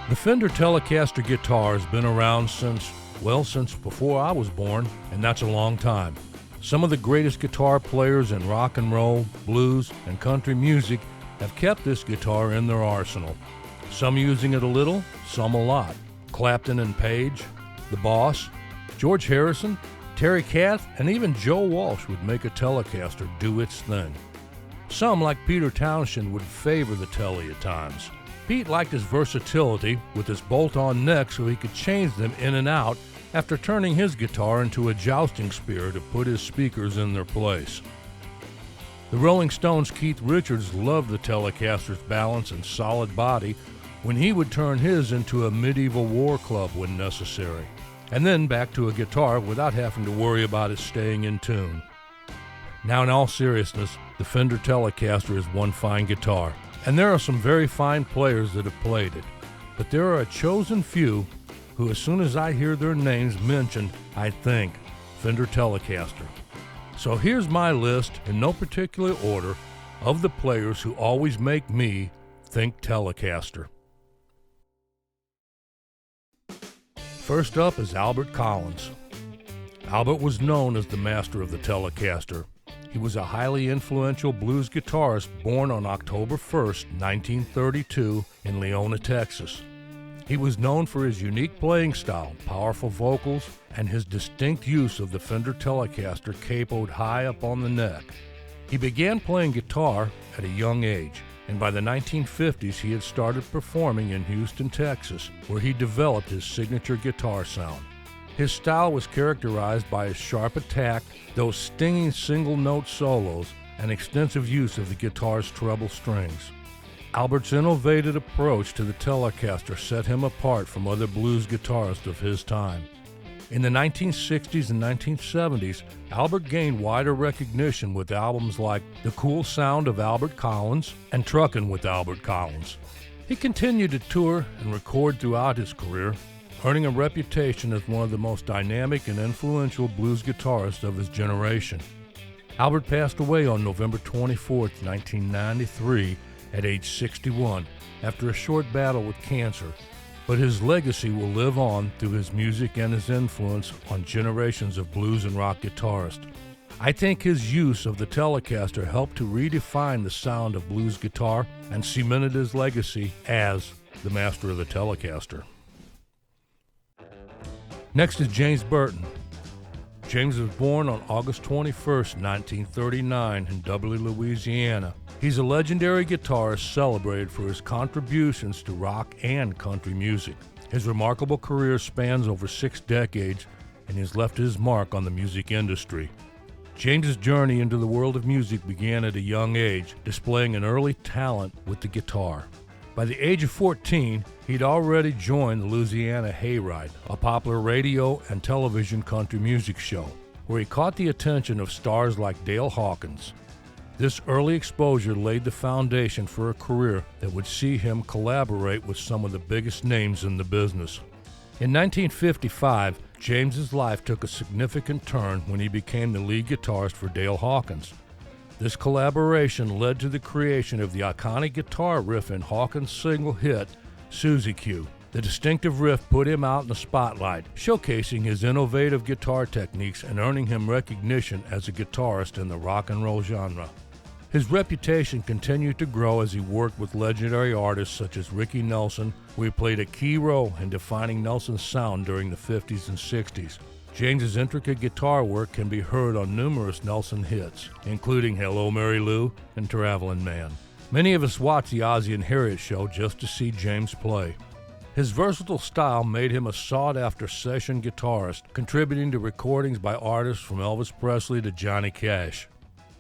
The Fender Telecaster guitar has been around since before I was born, and that's a long time. Some of the greatest guitar players in rock and roll, blues, and country music have kept this guitar in their arsenal. Some using it a little, some a lot. Clapton and Page, the Boss, George Harrison, Terry Kath, and even Joe Walsh would make a Telecaster do its thing. Some, like Peter Townshend, would favor the Tele at times. Pete liked his versatility with his bolt-on neck so he could change them in and out after turning his guitar into a jousting spear to put his speakers in their place. The Rolling Stones' Keith Richards loved the Telecaster's balance and solid body when he would turn his into a medieval war club when necessary, and then back to a guitar without having to worry about it staying in tune. Now, in all seriousness, the Fender Telecaster is one fine guitar, and there are some very fine players that have played it, but there are a chosen few who, as soon as I hear their names mentioned, I think Fender Telecaster. So here's my list, in no particular order, of the players who always make me think Telecaster. First up is Albert Collins. Albert was known as the master of the Telecaster. He was a highly influential blues guitarist born on October 1st, 1932 in Leona, Texas. He was known for his unique playing style, powerful vocals, and his distinct use of the Fender Telecaster capoed high up on the neck. He began playing guitar at a young age, and by the 1950s he had started performing in Houston, Texas, where he developed his signature guitar sound. His style was characterized by his sharp attack, those stinging single-note solos, and extensive use of the guitar's treble strings. Albert's innovative approach to the Telecaster set him apart from other blues guitarists of his time. In the 1960s and 1970s, Albert gained wider recognition with albums like The Cool Sound of Albert Collins and Truckin' with Albert Collins. He continued to tour and record throughout his career, earning a reputation as one of the most dynamic and influential blues guitarists of his generation. Albert passed away on November 24, 1993, at age 61, after a short battle with cancer, but his legacy will live on through his music and his influence on generations of blues and rock guitarists. I think his use of the Telecaster helped to redefine the sound of blues guitar and cemented his legacy as the master of the Telecaster. Next is James Burton. James was born on August 21, 1939 in Dublin, Louisiana. He's a legendary guitarist celebrated for his contributions to rock and country music. His remarkable career spans over 6 decades and has left his mark on the music industry. James's journey into the world of music began at a young age, displaying an early talent with the guitar. By the age of 14, he'd already joined the Louisiana Hayride, a popular radio and television country music show, where he caught the attention of stars like Dale Hawkins. This early exposure laid the foundation for a career that would see him collaborate with some of the biggest names in the business. In 1955, James's life took a significant turn when he became the lead guitarist for Dale Hawkins. This collaboration led to the creation of the iconic guitar riff in Hawkins' single hit, Susie Q. The distinctive riff put him out in the spotlight, showcasing his innovative guitar techniques and earning him recognition as a guitarist in the rock and roll genre. His reputation continued to grow as he worked with legendary artists such as Ricky Nelson, where he played a key role in defining Nelson's sound during the 50s and 60s. James's intricate guitar work can be heard on numerous Nelson hits, including Hello Mary Lou and Travelin' Man. Many of us watch the Ozzie and Harriet show just to see James play. His versatile style made him a sought-after session guitarist, contributing to recordings by artists from Elvis Presley to Johnny Cash.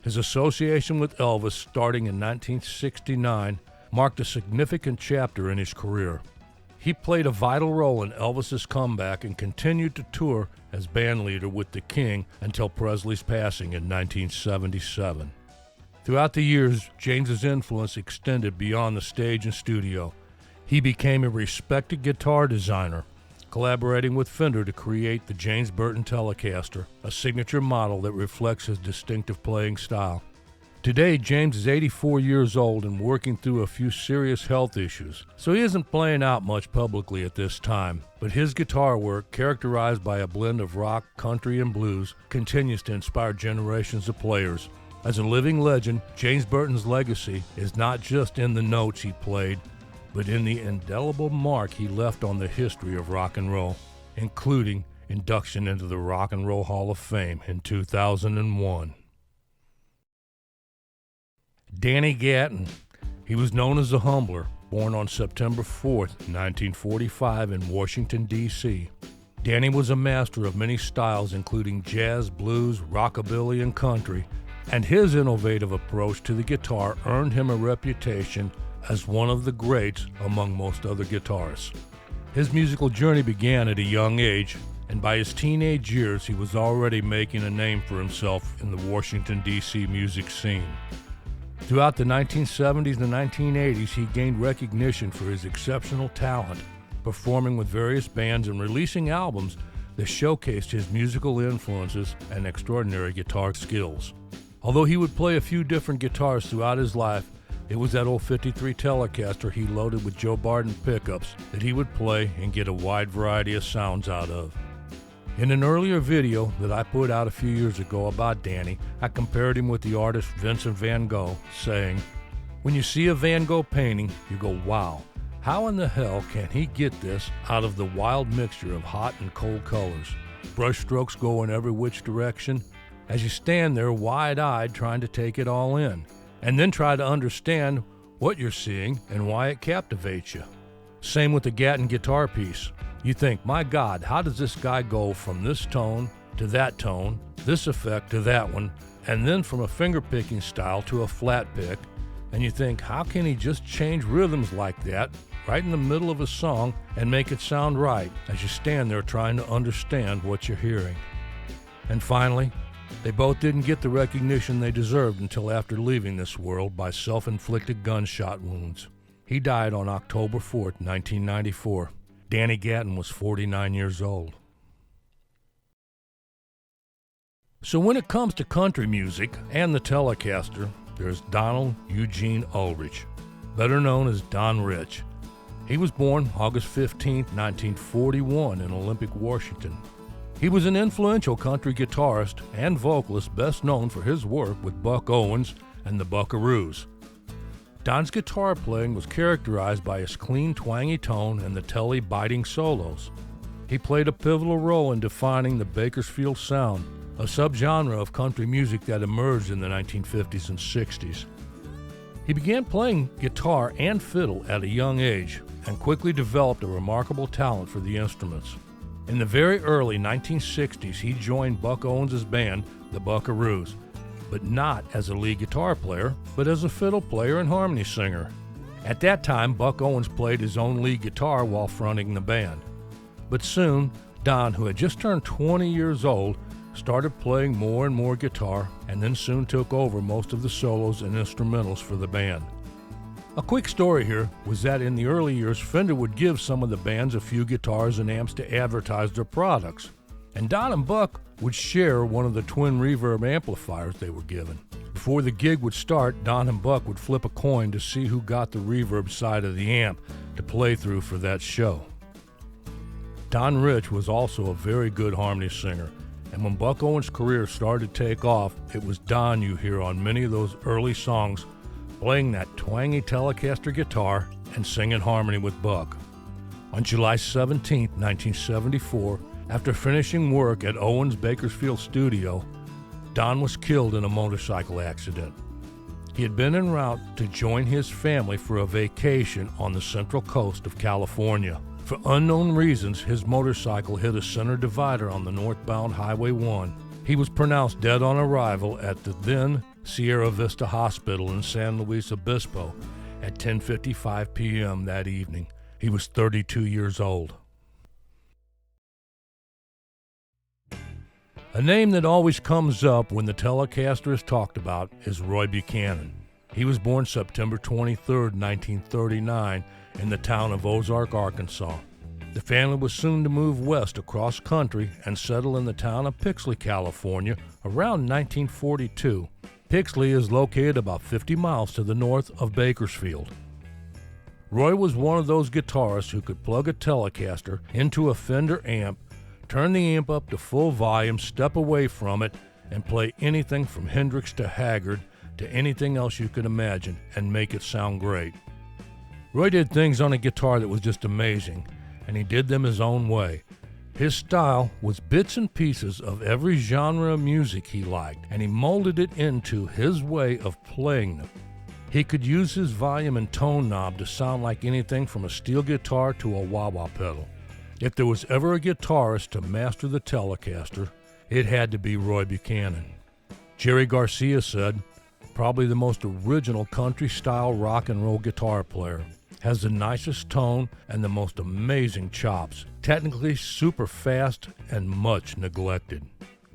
His association with Elvis, starting in 1969, marked a significant chapter in his career. He played a vital role in Elvis's comeback and continued to tour as bandleader with the King until Presley's passing in 1977. Throughout the years, James's influence extended beyond the stage and studio. He became a respected guitar designer, collaborating with Fender to create the James Burton Telecaster, a signature model that reflects his distinctive playing style. Today, James is 84 years old and working through a few serious health issues, so he isn't playing out much publicly at this time. But his guitar work, characterized by a blend of rock, country, and blues, continues to inspire generations of players. As a living legend, James Burton's legacy is not just in the notes he played, but in the indelible mark he left on the history of rock and roll, including induction into the Rock and Roll Hall of Fame in 2001. Danny Gatton. He was known as the Humbler, born on September 4th, 1945 in Washington, D.C. Danny was a master of many styles including jazz, blues, rockabilly, and country, and his innovative approach to the guitar earned him a reputation as one of the greats among most other guitarists. His musical journey began at a young age, and by his teenage years he was already making a name for himself in the Washington, D.C. music scene. Throughout the 1970s and 1980s, he gained recognition for his exceptional talent, performing with various bands and releasing albums that showcased his musical influences and extraordinary guitar skills. Although he would play a few different guitars throughout his life, it was that old '53 Telecaster he loaded with Joe Barton pickups that he would play and get a wide variety of sounds out of. In an earlier video that I put out a few years ago about Danny, I compared him with the artist Vincent van Gogh, saying, "When you see a Van Gogh painting, you go, wow, how in the hell can he get this out of the wild mixture of hot and cold colors? Brush strokes go in every which direction, as you stand there wide-eyed trying to take it all in, and then try to understand what you're seeing and why it captivates you." Same with the Gatton guitar piece. You think, my God, how does this guy go from this tone to that tone, this effect to that one, and then from a finger-picking style to a flat pick, and you think, how can he just change rhythms like that right in the middle of a song and make it sound right as you stand there trying to understand what you're hearing? And finally, they both didn't get the recognition they deserved until after leaving this world by self-inflicted gunshot wounds. He died on October 4th, 1994. Danny Gatton was 49 years old. So when it comes to country music and the Telecaster, there's Donald Eugene Ulrich, better known as Don Rich. He was born August 15, 1941 in Olympic, Washington. He was an influential country guitarist and vocalist best known for his work with Buck Owens and the Buckaroos. Don's guitar playing was characterized by his clean, twangy tone and the telly-biting solos. He played a pivotal role in defining the Bakersfield sound, a subgenre of country music that emerged in the 1950s and 60s. He began playing guitar and fiddle at a young age and quickly developed a remarkable talent for the instruments. In the very early 1960s, he joined Buck Owens' band, the Buckaroos, but not as a lead guitar player, but as a fiddle player and harmony singer. At that time, Buck Owens played his own lead guitar while fronting the band. But soon, Don, who had just turned 20 years old, started playing more and more guitar, and then soon took over most of the solos and instrumentals for the band. A quick story here was that in the early years, Fender would give some of the bands a few guitars and amps to advertise their products, and Don and Buck would share one of the twin reverb amplifiers they were given. Before the gig would start, Don and Buck would flip a coin to see who got the reverb side of the amp to play through for that show. Don Rich was also a very good harmony singer, and when Buck Owens' career started to take off, it was Don you hear on many of those early songs playing that twangy Telecaster guitar and singing harmony with Buck. On July 17, 1974, after finishing work at Owens' Bakersfield studio, Don was killed in a motorcycle accident. He had been en route to join his family for a vacation on the central coast of California. For unknown reasons, his motorcycle hit a center divider on the northbound Highway 1. He was pronounced dead on arrival at the then Sierra Vista Hospital in San Luis Obispo at 10:55 p.m. that evening. He was 32 years old. A name that always comes up when the Telecaster is talked about is Roy Buchanan. He was born September 23, 1939, in the town of Ozark, Arkansas. The family was soon to move west across country and settle in the town of Pixley, California, around 1942. Pixley is located about 50 miles to the north of Bakersfield. Roy was one of those guitarists who could plug a Telecaster into a Fender amp, turn the amp up to full volume, step away from it, and play anything from Hendrix to Haggard to anything else you could imagine and make it sound great. Roy did things on a guitar that was just amazing, and he did them his own way. His style was bits and pieces of every genre of music he liked, and he molded it into his way of playing them. He could use his volume and tone knob to sound like anything from a steel guitar to a wah-wah pedal. If there was ever a guitarist to master the Telecaster, it had to be Roy Buchanan. Jerry Garcia said, probably the most original country-style rock and roll guitar player. Has the nicest tone and the most amazing chops, technically super fast and much neglected.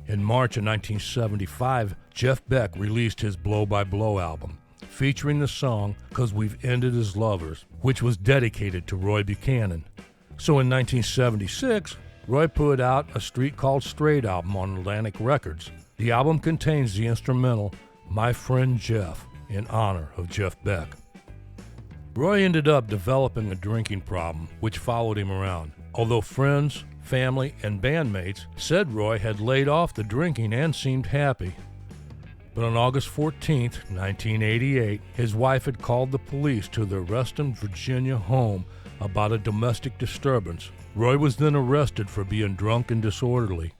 In March of 1975, Jeff Beck released his Blow by Blow album, featuring the song 'Cause We've Ended as Lovers, which was dedicated to Roy Buchanan. So in 1976, Roy put out a Street Called Straight album on Atlantic Records. The album contains the instrumental My Friend Jeff in honor of Jeff Beck. Roy ended up developing a drinking problem, which followed him around. Although friends, family, and bandmates said Roy had laid off the drinking and seemed happy. But on August 14, 1988, his wife had called the police to their Reston, Virginia home about a domestic disturbance. Roy was then arrested for being drunk and disorderly.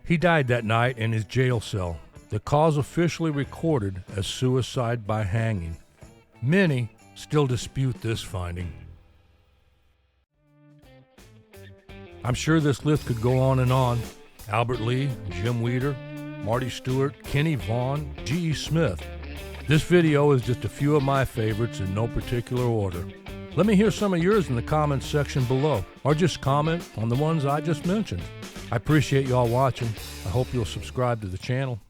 He died that night in his jail cell, the cause officially recorded as suicide by hanging. Many still dispute this finding. I'm sure this list could go on and on. Albert Lee, Jim Weeder, Marty Stewart, Kenny Vaughan, G.E. Smith. This video is just a few of my favorites in no particular order. Let me hear some of yours in the comments section below, or just comment on the ones I just mentioned. I appreciate y'all watching. I hope you'll subscribe to the channel.